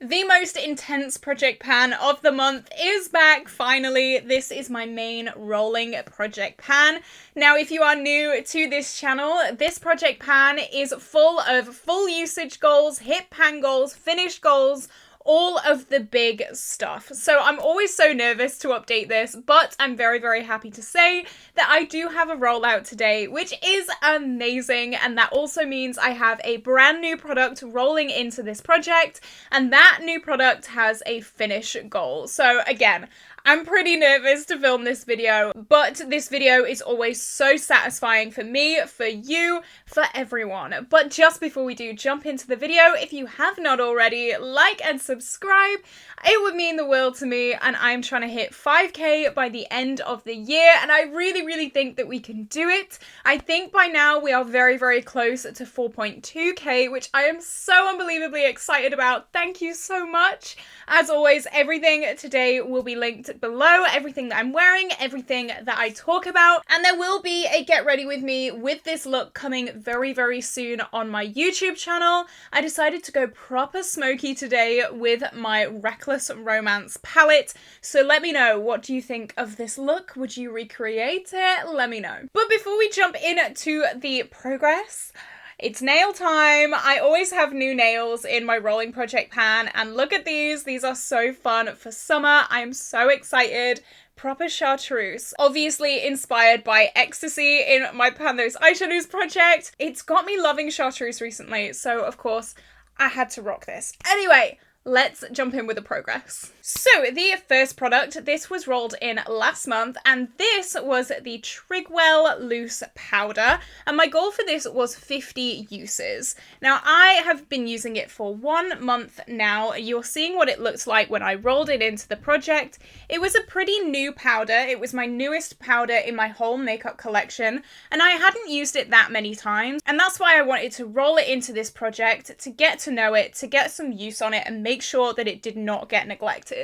The most intense project pan of the month is back, finally. This is my main rolling project pan. Now, if you are new to this channel, this project pan is full of full usage goals, hit pan goals, finish goals, all of the big stuff. So I'm always so nervous to update this, but I'm very, very happy to say that I do have a rollout today, which is amazing. And that also means I have a brand new product rolling into this project, and that new product has a finish goal. So again, I'm pretty nervous to film this video, but this video is always so satisfying for me, for you, for everyone. But just before we do jump into the video, if you have not already, like and subscribe. It would mean the world to me, and I'm trying to hit 5k by the end of the year, and I really, really think that we can do it. I think by now we are very, very close to 4.2k, which I am so unbelievably excited about. Thank you so much. As always, everything today will be linked below, everything that I'm wearing, everything that I talk about, and there will be a get ready with me with this look coming very, very soon on my YouTube channel. I decided to go proper smoky today with my Reckless Romance palette, so let me know, what do you think of this look? Would you recreate it? Let me know. But before we jump into the progress, it's nail time. I always have new nails in my rolling project pan, and look at these. These are so fun for summer. I am so excited. Proper chartreuse. Obviously inspired by Ecstasy in my Pan Those Eyeshadows project. It's got me loving chartreuse recently, so of course I had to rock this. Anyway, let's jump in with the progress. So the first product, this was rolled in last month, and this was the Trigwell Loose Powder, and my goal for this was 50 uses. Now, I have been using it for 1 month now. You're seeing what it looks like when I rolled it into the project. It was a pretty new powder. It was my newest powder in my whole makeup collection, and I hadn't used it that many times, and that's why I wanted to roll it into this project, to get to know it, to get some use on it, and make sure that it did not get neglected.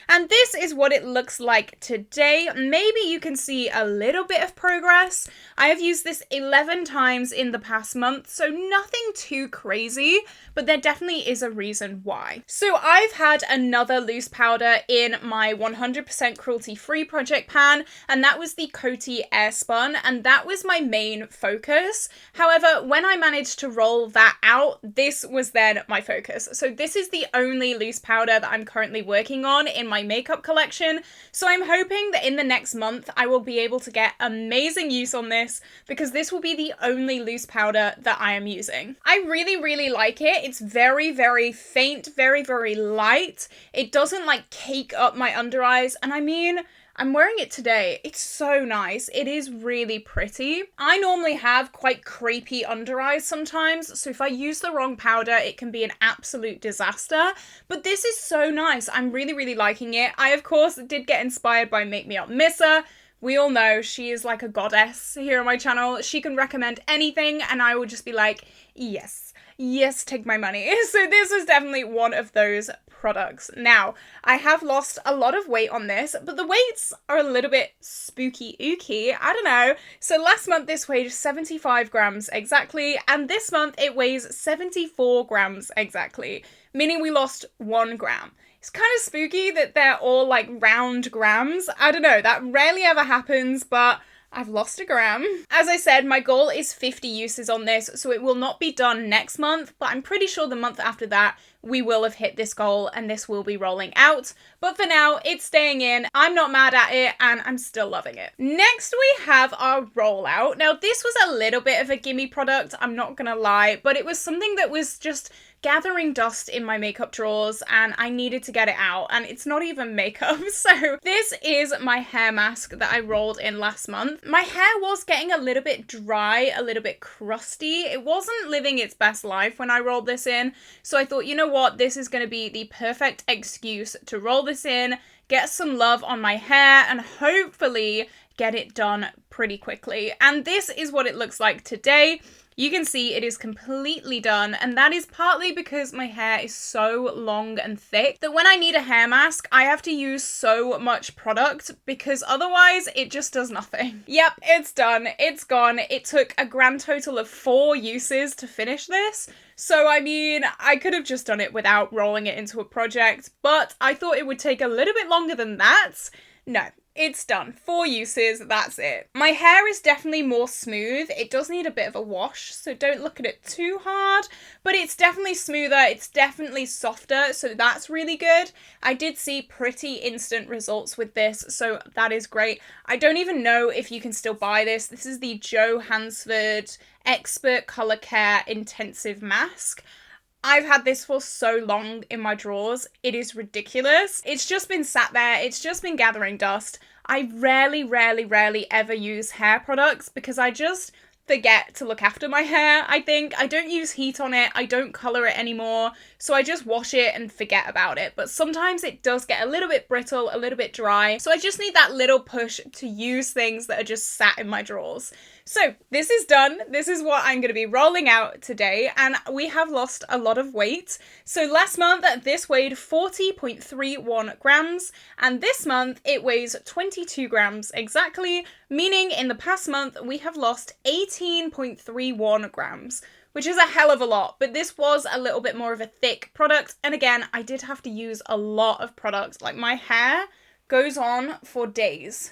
And this is what it looks like today. Maybe you can see a little bit of progress. I have used this 11 times in the past month, so nothing too crazy, but there definitely is a reason why. So I've had another loose powder in my 100% cruelty-free project pan, and that was the Coty Airspun, and that was my main focus. However, when I managed to roll that out, this was then my focus. So this is the only loose powder that I'm currently working on in my makeup collection, so I'm hoping that in the next month I will be able to get amazing use on this, because this will be the only loose powder that I am using. I really, really like it. It's very, very faint, very, very light. It doesn't like cake up my under eyes, and I mean, I'm wearing it today. It's so nice. It is really pretty. I normally have quite crepey under eyes sometimes, so if I use the wrong powder, it can be an absolute disaster. But this is so nice. I'm really, really liking it. I, of course, did get inspired by Make Me Up Missa. We all know she is like a goddess here on my channel. She can recommend anything, and I will just be like, yes, yes, take my money. So this was definitely one of those products. Now, I have lost a lot of weight on this, but the weights are a little bit spooky ooky. I don't know. So last month this weighed 75 grams exactly, and this month it weighs 74 grams exactly, meaning we lost 1 gram. It's kind of spooky that they're all like round grams. I don't know, that rarely ever happens, but I've lost 1 gram. As I said, my goal is 50 uses on this, so it will not be done next month, but I'm pretty sure the month after that, we will have hit this goal and this will be rolling out. But for now, it's staying in. I'm not mad at it, and I'm still loving it. Next, we have our rollout. Now, this was a little bit of a gimme product, I'm not gonna lie, but it was something that was just gathering dust in my makeup drawers, and I needed to get it out, and it's not even makeup. So this is my hair mask that I rolled in last month. My hair was getting a little bit dry, a little bit crusty. It wasn't living its best life when I rolled this in, so I thought, you know what, this is going to be the perfect excuse to roll this in, get some love on my hair, and hopefully get it done pretty quickly. And this is what it looks like today. You can see it is completely done, and that is partly because my hair is so long and thick that when I need a hair mask, I have to use so much product because otherwise it just does nothing. Yep, it's done. It's gone. It took a grand total of 4 uses to finish this. So, I mean, I could have just done it without rolling it into a project, but I thought it would take a little bit longer than that. No. It's done. 4 uses, that's it. My hair is definitely more smooth. It does need a bit of a wash, so don't look at it too hard, but it's definitely smoother, it's definitely softer, so that's really good. I did see pretty instant results with this, so that is great. I don't even know if you can still buy this. This is the Joe Hansford Expert Color Care Intensive Mask. I've had this for so long in my drawers, it is ridiculous. It's just been sat there, it's just been gathering dust. I rarely ever use hair products because I just forget to look after my hair, I think. I don't use heat on it, I don't colour it anymore, so I just wash it and forget about it. But sometimes it does get a little bit brittle, a little bit dry, so I just need that little push to use things that are just sat in my drawers. So this is done. This is what I'm going to be rolling out today, and we have lost a lot of weight. So last month this weighed 40.31 grams, and this month it weighs 22 grams exactly, meaning in the past month we have lost 18.31 grams, which is a hell of a lot, but this was a little bit more of a thick product, and again, I did have to use a lot of product. Like, my hair goes on for days.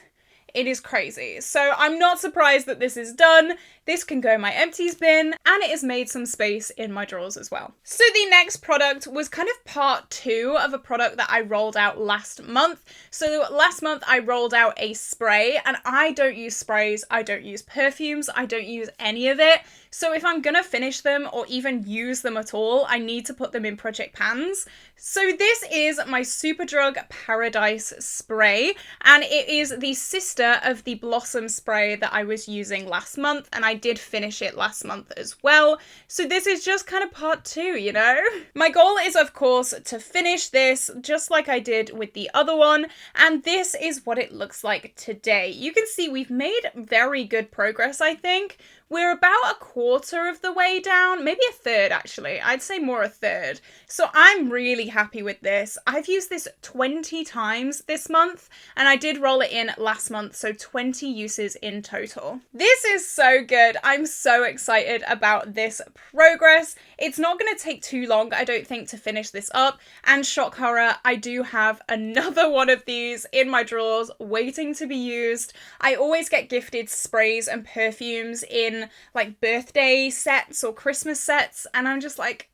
It is crazy. So I'm not surprised that this is done. This can go in my empties bin, and it has made some space in my drawers as well. So the next product was kind of part 2 of a product that I rolled out last month. So last month I rolled out a spray, and I don't use sprays, I don't use perfumes, I don't use any of it. So if I'm gonna finish them or even use them at all, I need to put them in project pans. So this is my Superdrug Paradise spray, and it is the sister of the Blossom spray that I was using last month, and I did finish it last month as well. So this is just kind of part 2, you know? My goal is, of course, to finish this just like I did with the other one, and this is what it looks like today. You can see we've made very good progress, I think. We're about a quarter of the way down, maybe a third actually. I'd say more a third. So I'm really happy with this. I've used this 20 times this month, and I did roll it in last month, so 20 uses in total. This is so good. I'm so excited about this progress. It's not going to take too long, I don't think, to finish this up, and shock horror, I do have another one of these in my drawers waiting to be used. I always get gifted sprays and perfumes in like birthday sets or Christmas sets, and I'm just like,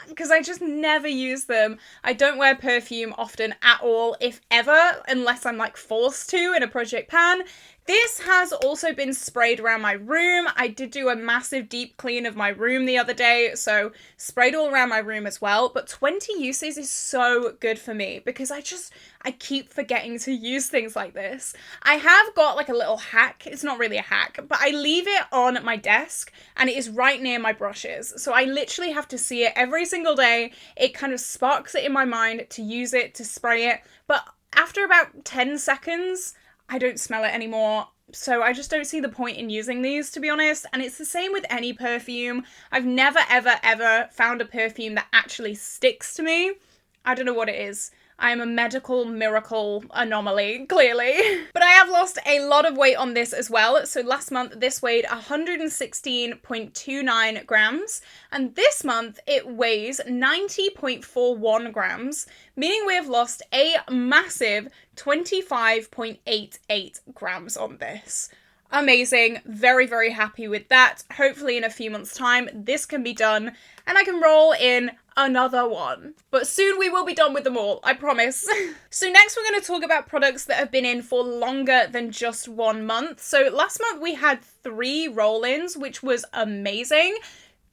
because I just never use them. I don't wear perfume often at all, if ever, unless I'm like forced to in a project pan. This has also been sprayed around my room. I did do a massive deep clean of my room the other day, so sprayed all around my room as well. But 20 uses is so good for me because I keep forgetting to use things like this. I have got like a little hack. It's not really a hack, but I leave it on my desk and it is right near my brushes. So I literally have to see it every single day. It kind of sparks it in my mind to use it, to spray it. But after about 10 seconds, I don't smell it anymore, so I just don't see the point in using these, to be honest. And it's the same with any perfume. I've never, ever found a perfume that actually sticks to me. I don't know what it is. I am a medical miracle anomaly, clearly. But I have lost a lot of weight on this as well. So last month, this weighed 116.29 grams. And this month, it weighs 90.41 grams, meaning we have lost a massive 25.88 grams on this. Amazing. Very, very happy with that. Hopefully in a few months' time, this can be done and I can roll in another one. But soon we will be done with them all, I promise. So next we're going to talk about products that have been in for longer than just 1 month. So last month we had 3 roll-ins, which was amazing.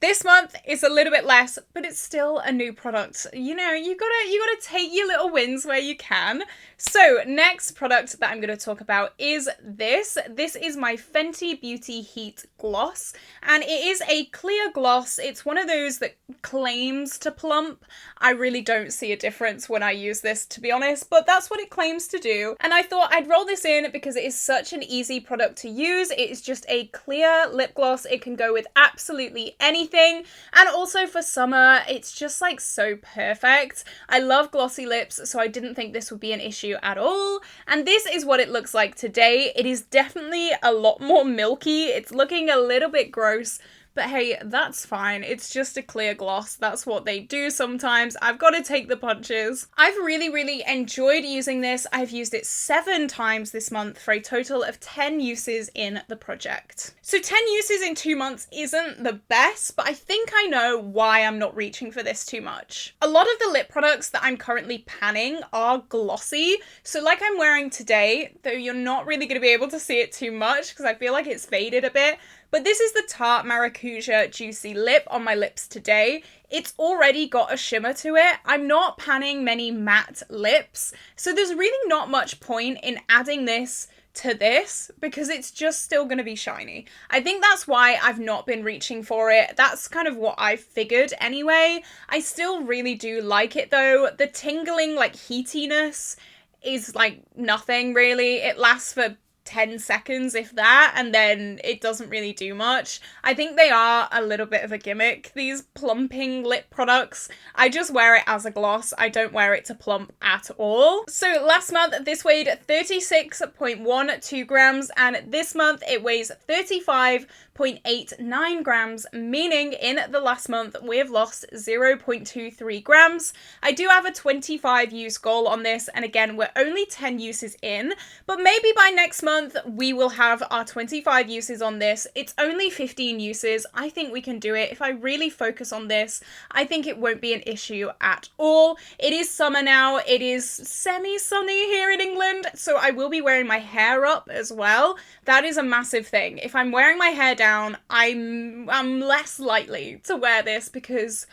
This month is a little bit less, but it's still a new product. You know, you gotta take your little wins where you can. So next product that I'm gonna talk about is this. This is my Fenty Beauty Heat Gloss, and it is a clear gloss. It's one of those that claims to plump. I really don't see a difference when I use this, to be honest, but that's what it claims to do. And I thought I'd roll this in because it is such an easy product to use. It is just a clear lip gloss. It can go with absolutely anything. And also for summer, it's just like so perfect. I love glossy lips, so I didn't think this would be an issue at all. And this is what it looks like today. It is definitely a lot more milky. It's looking a little bit gross, but hey, that's fine. It's just a clear gloss. That's what they do sometimes. I've got to take the punches. I've really enjoyed using this. I've used it 7 times this month for a total of 10 uses in the project. So 10 uses in 2 months isn't the best, but I think I know why I'm not reaching for this too much. A lot of the lip products that I'm currently panning are glossy. So like I'm wearing today, though you're not really going to be able to see it too much because I feel like it's faded a bit. But this is the Tarte Maracuja Juicy Lip on my lips today. It's already got a shimmer to it. I'm not panning many matte lips, so there's really not much point in adding this to this because it's just still going to be shiny. I think that's why I've not been reaching for it. That's kind of what I figured anyway. I still really do like it though. The tingling, like heatiness is like nothing really. It lasts for 10 seconds, if that, and then it doesn't really do much. I think they are a little bit of a gimmick, these plumping lip products. I just wear it as a gloss. I don't wear it to plump at all. So last month, this weighed 36.12 grams, and this month it weighs 35.89 grams, meaning in the last month we have lost 0.23 grams. I do have a 25 use goal on this, and again, we're only 10 uses in, but maybe by next month we will have our 25 uses on this. It's only 15 uses. I think we can do it. If I really focus on this, I think it won't be an issue at all. It is summer now. It is semi-sunny here in England, so I will be wearing my hair up as well. That is a massive thing. If I'm wearing my hair down, I'm less likely to wear this because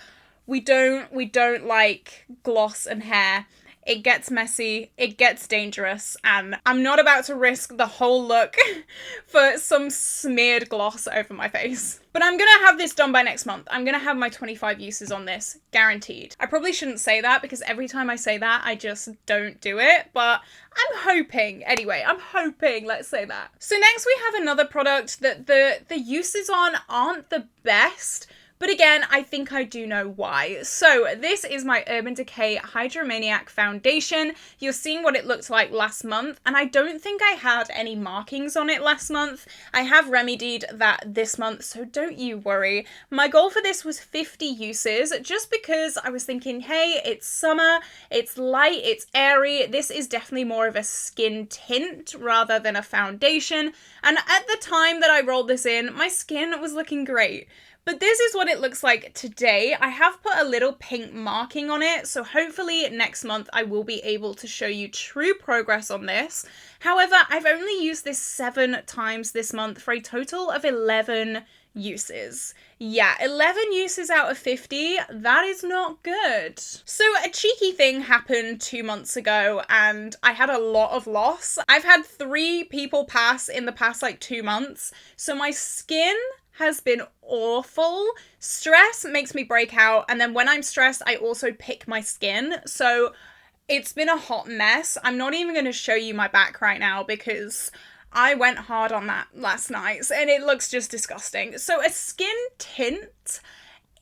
we don't like gloss and hair. It gets messy, it gets dangerous, and I'm not about to risk the whole look for some smeared gloss over my face. But I'm gonna have this done by next month. I'm gonna have my 25 uses on this, guaranteed. I probably shouldn't say that because every time I say that, I just don't do it, but I'm hoping. Anyway, I'm hoping, let's say that. So next we have another product that the uses on aren't the best, but again, I think I do know why. So this is my Urban Decay Hydromaniac Foundation. You're seeing what it looked like last month, and I don't think I had any markings on it last month. I have remedied that this month, so don't you worry. My goal for this was 50 uses, just because I was thinking, hey, it's summer, it's light, it's airy. This is definitely more of a skin tint rather than a foundation. And at the time that I rolled this in, my skin was looking great. But this is what it looks like today. I have put a little pink marking on it, so hopefully next month I will be able to show you true progress on this. However, I've only used this 7 times this month for a total of 11 uses. Yeah, 11 uses out of 50, that is not good. So a cheeky thing happened 2 months ago and I had a lot of loss. I've had 3 people pass in the past like 2 months, so my skin has been awful. Stress makes me break out, and then when I'm stressed, I also pick my skin. So it's been a hot mess. I'm not even going to show you my back right now because I went hard on that last night and it looks just disgusting. So a skin tint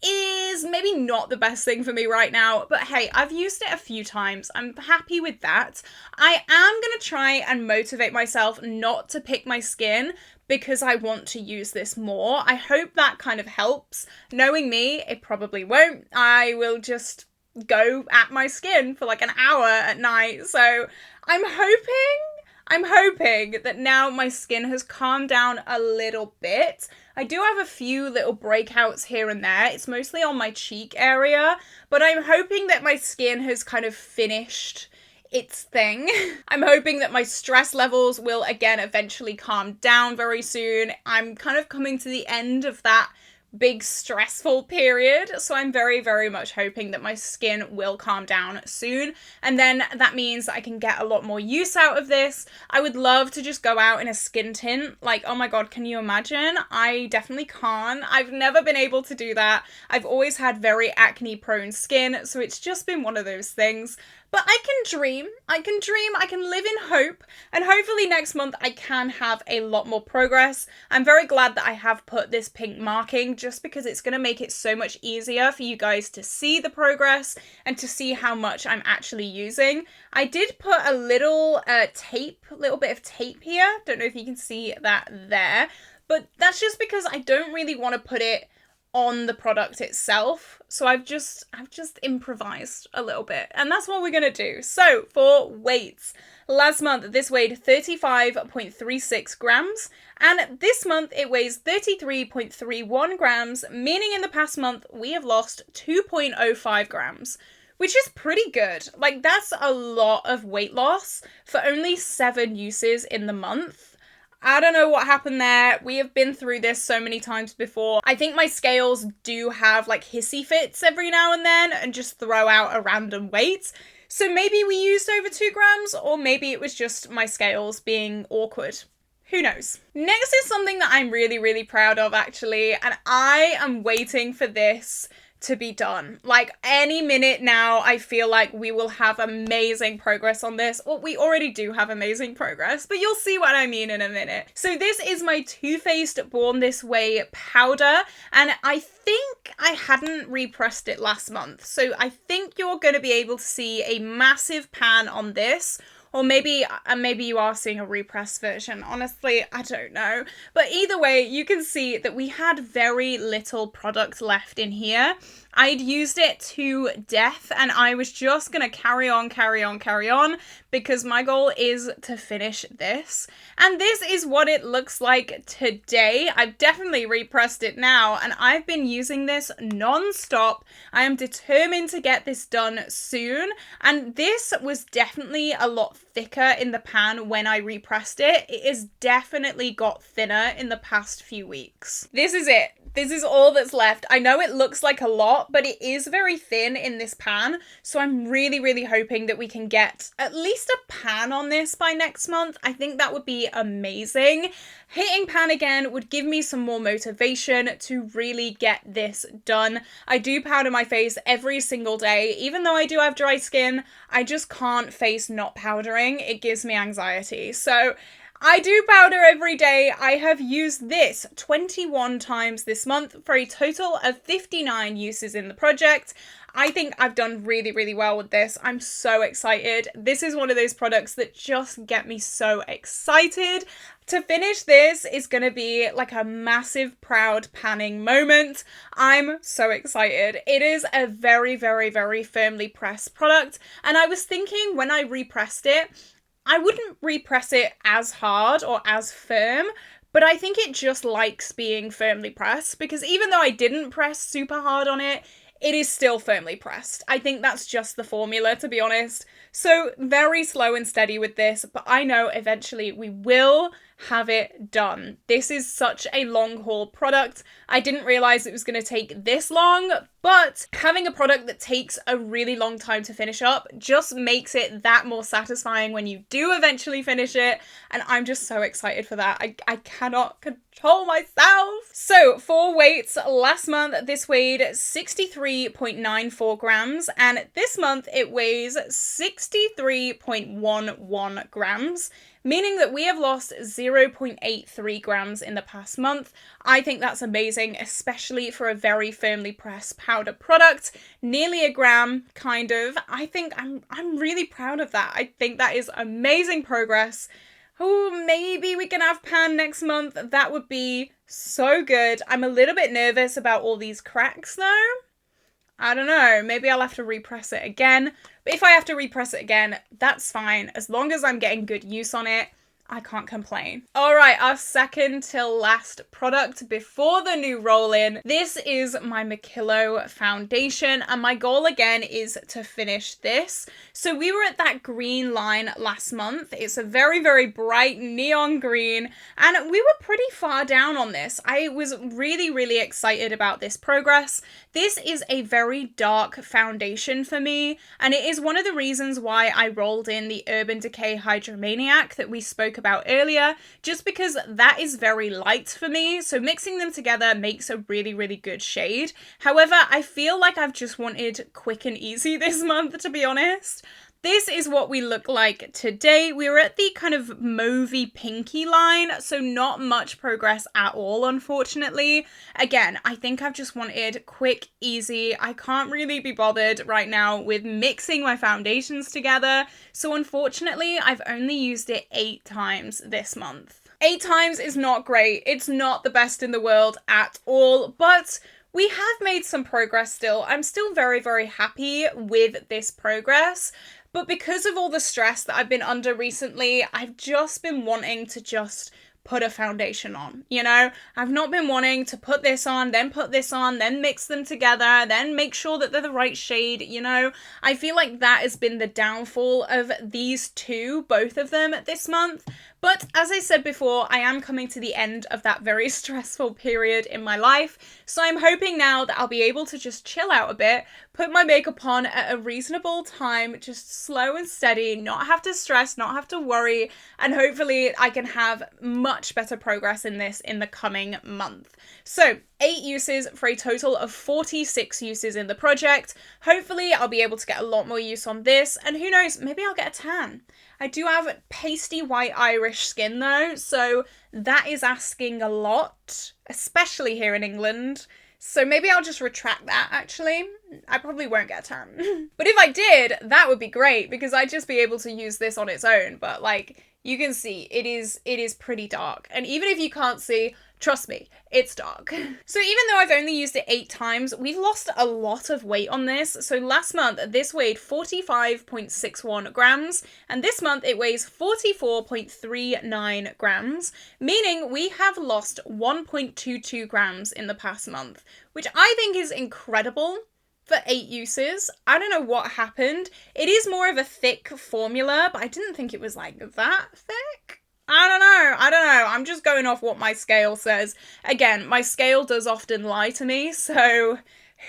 is maybe not the best thing for me right now, but hey, I've used it a few times. I'm happy with that. I am going to try and motivate myself not to pick my skin because I want to use this more. I hope that kind of helps. Knowing me, it probably won't. I will just go at my skin for like an hour at night. So I'm hoping that now my skin has calmed down a little bit. I do have a few little breakouts here and there. It's mostly on my cheek area, but I'm hoping that my skin has kind of finished its thing. I'm hoping that my stress levels will again eventually calm down very soon. I'm kind of coming to the end of that big stressful period. So I'm very, very much hoping that my skin will calm down soon. And then that means I can get a lot more use out of this. I would love to just go out in a skin tint. Like, oh my God, can you imagine? I definitely can't. I've never been able to do that. I've always had very acne prone skin. So it's just been one of those things. But I can dream, I can live in hope, and hopefully next month I can have a lot more progress. I'm very glad that I have put this pink marking just because it's going to make it so much easier for you guys to see the progress and to see how much I'm actually using. I did put a little little bit of tape here. Don't know if you can see that there, but that's just because I don't really want to put it on the product itself. So I've just improvised a little bit, and that's what we're gonna do. So for weights, last month this weighed 35.36 grams, and this month it weighs 33.31 grams, meaning in the past month we have lost 2.05 grams, which is pretty good. Like, that's a lot of weight loss for only 7 uses in the month. I don't know what happened there. We have been through this so many times before. I think my scales do have like hissy fits every now and then and just throw out a random weight. So maybe we used over 2 grams, or maybe it was just my scales being awkward. Who knows? Next is something that I'm really, really proud of actually, and I am waiting for this to be done. Like, any minute now, I feel like we will have amazing progress on this. Well, we already do have amazing progress, but you'll see what I mean in a minute. So this is my Too Faced Born This Way powder, and I think I hadn't repressed it last month. So I think you're going to be able to see a massive pan on this. Or maybe you are seeing a repressed version. Honestly, I don't know. But either way, you can see that we had very little product left in here. I'd used it to death, and I was just going to carry on, because my goal is to finish this. And this is what it looks like today. I've definitely repressed it now, and I've been using this non-stop. I am determined to get this done soon, and this was definitely a lot thicker in the pan when I repressed it. It has definitely got thinner in the past few weeks. This is it. This is all that's left. I know it looks like a lot, but it is very thin in this pan. So I'm really, really hoping that we can get at least a pan on this by next month. I think that would be amazing. Hitting pan again would give me some more motivation to really get this done. I do powder my face every single day. Even though I do have dry skin, I just can't face not powdering. It gives me anxiety. So I do powder every day. I have used this 21 times this month for a total of 59 uses in the project. I think I've done really, really well with this. I'm so excited. This is one of those products that just get me so excited. To finish this is going to be like a massive proud panning moment. I'm so excited. It is a very, very, very firmly pressed product. And I was thinking when I repressed it, I wouldn't repress it as hard or as firm, but I think it just likes being firmly pressed, because even though I didn't press super hard on it, it is still firmly pressed. I think that's just the formula, to be honest. So very slow and steady with this, but I know eventually we will have it done. This is such a long haul product. I didn't realize it was going to take this long, but having a product that takes a really long time to finish up just makes it that more satisfying when you do eventually finish it. And I'm just so excited for that. I cannot control myself. So for weights, last month this weighed 63.94 grams, and this month it weighs 63.11 grams. Meaning that we have lost 0.83 grams in the past month. I think that's amazing, especially for a very firmly pressed powder product. Nearly a gram, kind of. I think I'm really proud of that. I think that is amazing progress. Oh, maybe we can have pan next month. That would be so good. I'm a little bit nervous about all these cracks though. I don't know, maybe I'll have to repress it again. But if I have to repress it again, that's fine. As long as I'm getting good use on it, I can't complain. All right, our second till last product before the new roll-in. This is my Makillo foundation, and my goal again is to finish this. So we were at that green line last month. It's a very, very bright neon green, and we were pretty far down on this. I was really, really excited about this progress. This is a very dark foundation for me, and it is one of the reasons why I rolled in the Urban Decay Hydromaniac that we spoke about earlier, just because that is very light for me, so mixing them together makes a really, really good shade. However, I feel like I've just wanted quick and easy this month, to be honest. This is what we look like today. We were at the kind of mauvey pinky line, so not much progress at all, unfortunately. Again, I think I've just wanted quick, easy. I can't really be bothered right now with mixing my foundations together, so unfortunately, I've only used it 8 times this month. 8 times is not great. It's not the best in the world at all, but we have made some progress still. I'm still very, very happy with this progress. But because of all the stress that I've been under recently, I've just been wanting to just put a foundation on, you know? I've not been wanting to put this on, then put this on, then mix them together, then make sure that they're the right shade, you know? I feel like that has been the downfall of these two, both of them this month. But as I said before, I am coming to the end of that very stressful period in my life. So I'm hoping now that I'll be able to just chill out a bit, put my makeup on at a reasonable time, just slow and steady, not have to stress, not have to worry, and hopefully I can have much better progress in this in the coming month. So 8 uses for a total of 46 uses in the project. Hopefully I'll be able to get a lot more use on this, and who knows, maybe I'll get a tan. I do have pasty white Irish skin though, so that is asking a lot, especially here in England. So maybe I'll just retract that, actually. I probably won't get a tan. But if I did, that would be great, because I'd just be able to use this on its own. But like, you can see, it is pretty dark. And even if you can't see, trust me, it's dark. So even though I've only used it 8 times, we've lost a lot of weight on this. So last month, this weighed 45.61 grams, and this month it weighs 44.39 grams, meaning we have lost 1.22 grams in the past month, which I think is incredible for 8 uses. I don't know what happened. It is more of a thick formula, but I didn't think it was like that thick. I don't know. I'm just going off what my scale says. Again, my scale does often lie to me, so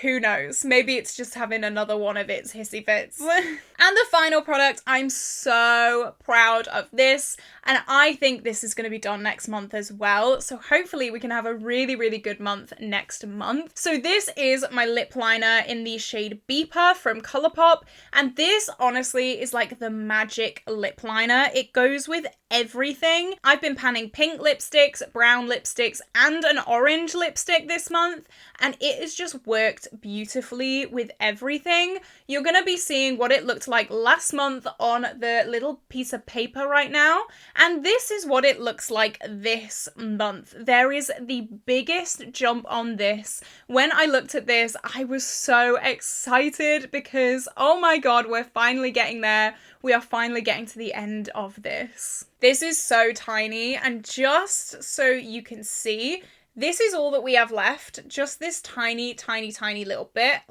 who knows? Maybe it's just having another one of its hissy fits. And the final product, I'm so proud of this, and I think this is going to be done next month as well. So hopefully we can have a really, really good month next month. So this is my lip liner in the shade Beeper from Colourpop, and this honestly is like the magic lip liner. It goes with everything. I've been panning pink lipsticks, brown lipsticks, and an orange lipstick this month, and it has just worked beautifully with everything. You're gonna be seeing what it looked like last month on the little piece of paper right now, and this is what it looks like this month. There is the biggest jump on this. When I looked at this, I was so excited because, oh my god, we're finally getting there. We are finally getting to the end of this. This is so tiny, and just so you can see, this is all that we have left. Just this tiny, tiny, tiny little bit.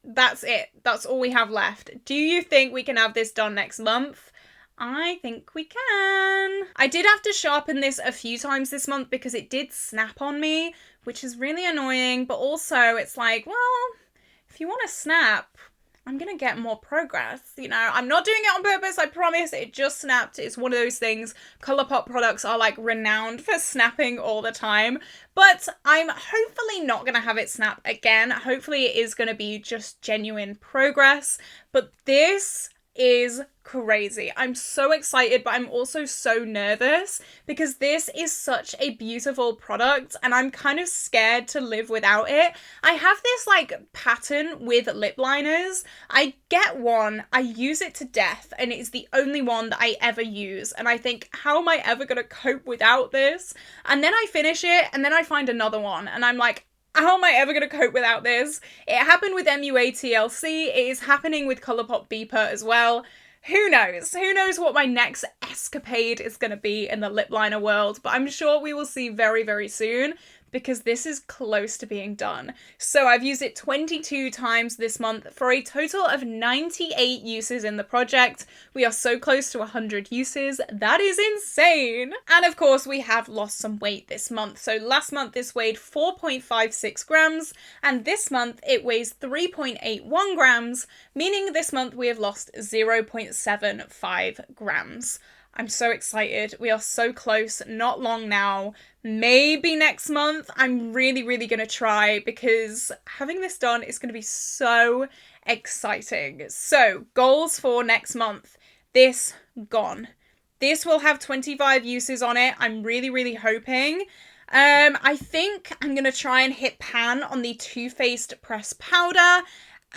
That's it. That's all we have left. Do you think we can have this done next month? I think we can. I did have to sharpen this a few times this month because it did snap on me, which is really annoying, but also it's like, well, if you want to snap, I'm gonna get more progress, you know? I'm not doing it on purpose, I promise. It just snapped. It's one of those things. Colourpop products are like renowned for snapping all the time, but I'm hopefully not gonna have it snap again. Hopefully it is gonna be just genuine progress, but this is crazy. I'm so excited, but I'm also so nervous because this is such a beautiful product and I'm kind of scared to live without it. I have this like pattern with lip liners. I get one, I use it to death, and it's the only one that I ever use, and I think, how am I ever gonna cope without this? And then I finish it and then I find another one and I'm like, how am I ever going to cope without this? It happened with MUA TLC. It is happening with Colourpop Beeper as well. who knows? Who knows what my next escapade is going to be in the lip liner world, but I'm sure we will see very, very soon, because this is close to being done. So I've used it 22 times this month for a total of 98 uses in the project. We are so close to 100 uses. That is insane. And of course, we have lost some weight this month. So last month this weighed 4.56 grams, and this month it weighs 3.81 grams, meaning this month we have lost 0.75 grams. I'm so excited. We are so close, not long now. Maybe next month. I'm really, really going to try, because having this done is going to be so exciting. So, goals for next month. This gone. This will have 25 uses on it. I'm really, really hoping. I think I'm going to try and hit pan on the Too Faced pressed powder.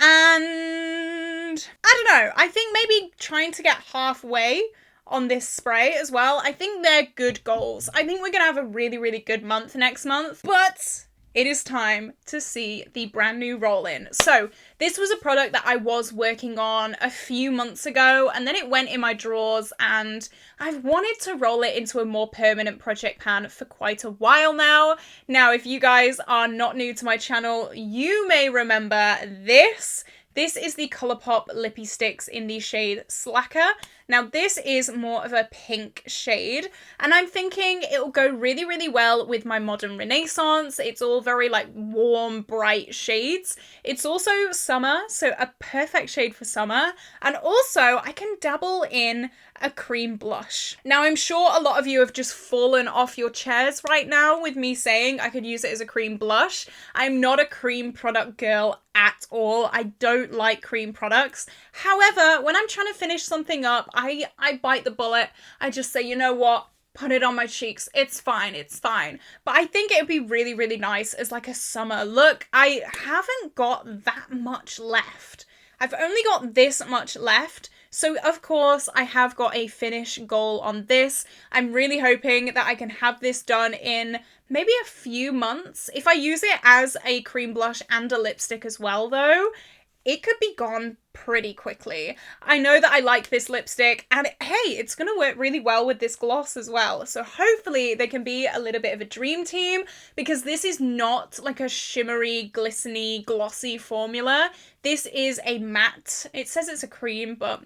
And I don't know. I think maybe trying to get halfway on this spray as well. I think they're good goals. I think we're gonna have a really, really good month next month, but it is time to see the brand new roll-in. So this was a product that I was working on a few months ago, and then it went in my drawers, and I've wanted to roll it into a more permanent project pan for quite a while now. Now, if you guys are not new to my channel, you may remember this. This is the Colourpop Lippy Sticks in the shade Slacker. Now this is more of a pink shade, and I'm thinking it'll go really, really well with my Modern Renaissance. It's all very like warm, bright shades. It's also summer, so a perfect shade for summer. And also I can dabble in a cream blush. Now I'm sure a lot of you have just fallen off your chairs right now with me saying I could use it as a cream blush. I'm not a cream product girl at all. I don't like cream products. However, when I'm trying to finish something up, I bite the bullet. I just say, you know what? Put it on my cheeks. It's fine. It's fine. But I think it would be really, really nice as like a summer look. I haven't got that much left. I've only got this much left. So of course I have got a finish goal on this. I'm really hoping that I can have this done in maybe a few months. If I use it as a cream blush and a lipstick as well though, it could be gone pretty quickly. I know that I like this lipstick, and hey, it's going to work really well with this gloss as well. So hopefully they can be a little bit of a dream team, because this is not like a shimmery, glistening, glossy formula. This is a matte. It says it's a cream, but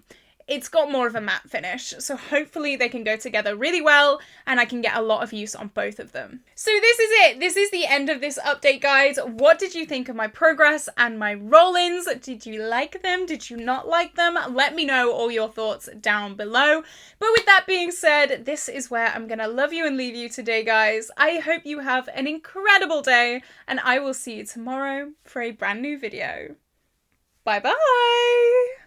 it's got more of a matte finish, so hopefully they can go together really well and I can get a lot of use on both of them. So this is it. This is the end of this update, guys. What did you think of my progress and my roll-ins? Did you like them? Did you not like them? Let me know all your thoughts down below. But with that being said, this is where I'm gonna love you and leave you today, guys. I hope you have an incredible day, and I will see you tomorrow for a brand new video. Bye bye!